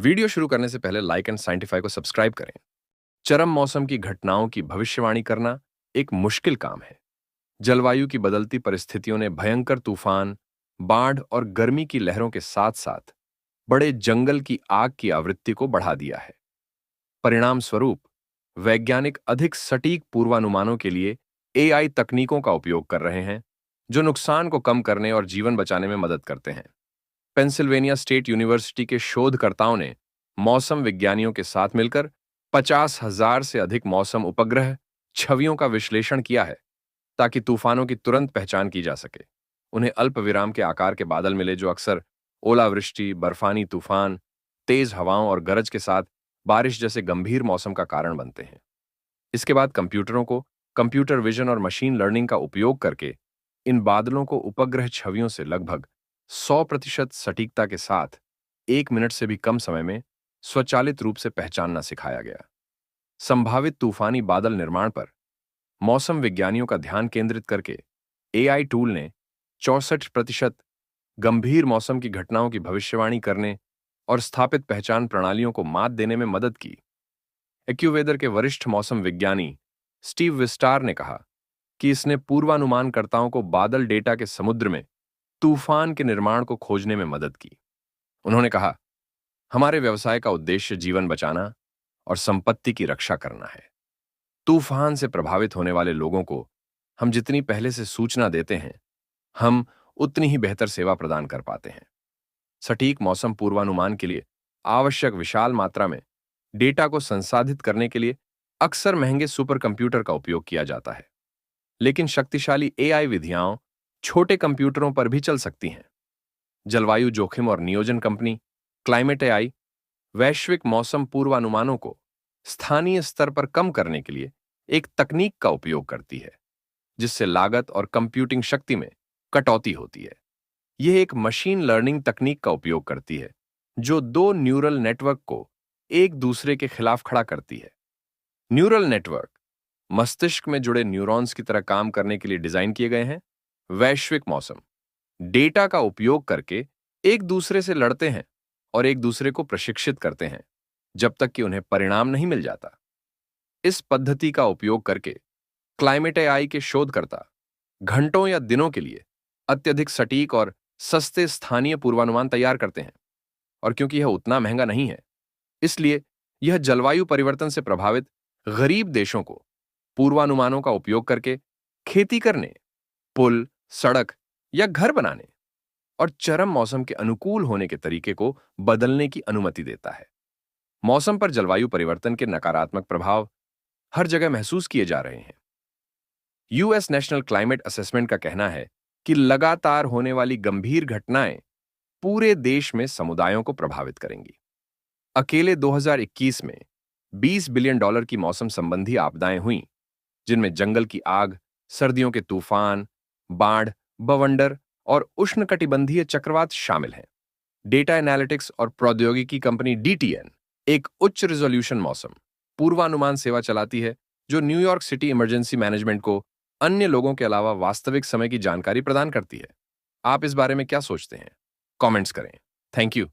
Video शुरू करने से पहले लाइक एंड साइंटिफाई को सब्सक्राइब करें। चरम मौसम की घटनाओं की भविष्यवाणी करना एक मुश्किल काम है। जलवायु की बदलती परिस्थितियों ने भयंकर तूफान, बाढ़ और गर्मी की लहरों के साथ-साथ बड़े जंगल की आग की आवृत्ति को बढ़ा दिया है। परिणाम स्वरूप वैज्ञानिक अधिक सटीक पूर्वानुमानों के लिए एआई तकनीकों का उपयोग कर रहे हैं, जो नुकसान को कम करने और जीवन बचाने में मदद करते हैं। पेंसिल्वेनिया स्टेट यूनिवर्सिटी के शोधकर्ताओं ने मौसम विज्ञानियों के साथ मिलकर 50,000 से अधिक मौसम उपग्रह छवियों का विश्लेषण किया है, ताकि तूफानों की तुरंत पहचान की जा सके। उन्हें अल्प विराम के आकार के बादल मिले, जो अक्सर ओलावृष्टि, बर्फानी तूफान, तेज हवाओं और गरज के साथ बारिश जैसे गंभीर मौसम का कारण बनते हैं। इसके बाद कंप्यूटरों को कंप्यूटर विजन और मशीन लर्निंग का उपयोग करके इन बादलों को उपग्रह छवियों से लगभग 100% सटीकता के साथ 1 मिनट से भी कम समय में स्वचालित रूप से पहचानना सिखाया गया। संभावित तूफानी बादल निर्माण पर मौसम विज्ञानियों का ध्यान केंद्रित करके एआई टूल ने 64% गंभीर मौसम की घटनाओं की भविष्यवाणी करने और स्थापित पहचान प्रणालियों को मात देने में मदद की। एक्यूवेदर के वरिष्ठ मौसम विज्ञानी स्टीव विस्टार ने कहा कि इसने पूर्वानुमानकर्ताओं को बादल डेटा के समुद्र में तूफान के निर्माण को खोजने में मदद की। उन्होंने कहा, हमारे व्यवसाय का उद्देश्य जीवन बचाना और संपत्ति की रक्षा करना है। तूफान से प्रभावित होने वाले लोगों को हम जितनी पहले से सूचना देते हैं, हम उतनी ही बेहतर सेवा प्रदान कर पाते हैं। सटीक मौसम पूर्वानुमान के लिए आवश्यक विशाल मात्रा में डेटा को संसाधित करने के लिए अक्सर महंगे सुपर कंप्यूटर का उपयोग किया जाता है, लेकिन शक्तिशाली एआई विधियां छोटे कंप्यूटरों पर भी चल सकती हैं। जलवायु जोखिम और नियोजन कंपनी क्लाइमेट एआई वैश्विक मौसम पूर्वानुमानों को स्थानीय स्तर पर कम करने के लिए एक तकनीक का उपयोग करती है, जिससे लागत और कंप्यूटिंग शक्ति में कटौती होती है। यह एक मशीन लर्निंग तकनीक का उपयोग करती है, जो दो न्यूरल नेटवर्क को एक दूसरे के खिलाफ खड़ा करती है। न्यूरल नेटवर्क मस्तिष्क में जुड़े न्यूरॉन्स की तरह काम करने के लिए डिजाइन किए गए हैं। वैश्विक मौसम डेटा का उपयोग करके एक दूसरे से लड़ते हैं और एक दूसरे को प्रशिक्षित करते हैं, जब तक कि उन्हें परिणाम नहीं मिल जाता। इस पद्धति का उपयोग करके क्लाइमेट एआई के शोधकर्ता घंटों या दिनों के लिए अत्यधिक सटीक और सस्ते स्थानीय पूर्वानुमान तैयार करते हैं। और क्योंकि यह उतना महंगा नहीं है, इसलिए यह जलवायु परिवर्तन से प्रभावित गरीब देशों को पूर्वानुमानों का उपयोग करके खेती करने, पुल, सड़क या घर बनाने और चरम मौसम के अनुकूल होने के तरीके को बदलने की अनुमति देता है। मौसम पर जलवायु परिवर्तन के नकारात्मक प्रभाव हर जगह महसूस किए जा रहे हैं। यूएस नेशनल क्लाइमेट असेसमेंट का कहना है कि लगातार होने वाली गंभीर घटनाएं पूरे देश में समुदायों को प्रभावित करेंगी। अकेले 2021 में $20 बिलियन की मौसम संबंधी आपदाएं हुईं, जिनमें जंगल की आग, सर्दियों के तूफान, बाढ़, बवंडर और उष्णकटिबंधीय चक्रवात शामिल हैं। डेटा एनालिटिक्स और प्रौद्योगिकी कंपनी डीटीएन एक उच्च रिजोल्यूशन मौसम पूर्वानुमान सेवा चलाती है, जो न्यूयॉर्क सिटी इमरजेंसी मैनेजमेंट को अन्य लोगों के अलावा वास्तविक समय की जानकारी प्रदान करती है। आप इस बारे में क्या सोचते हैं? कमेंट्स करें। Thank you.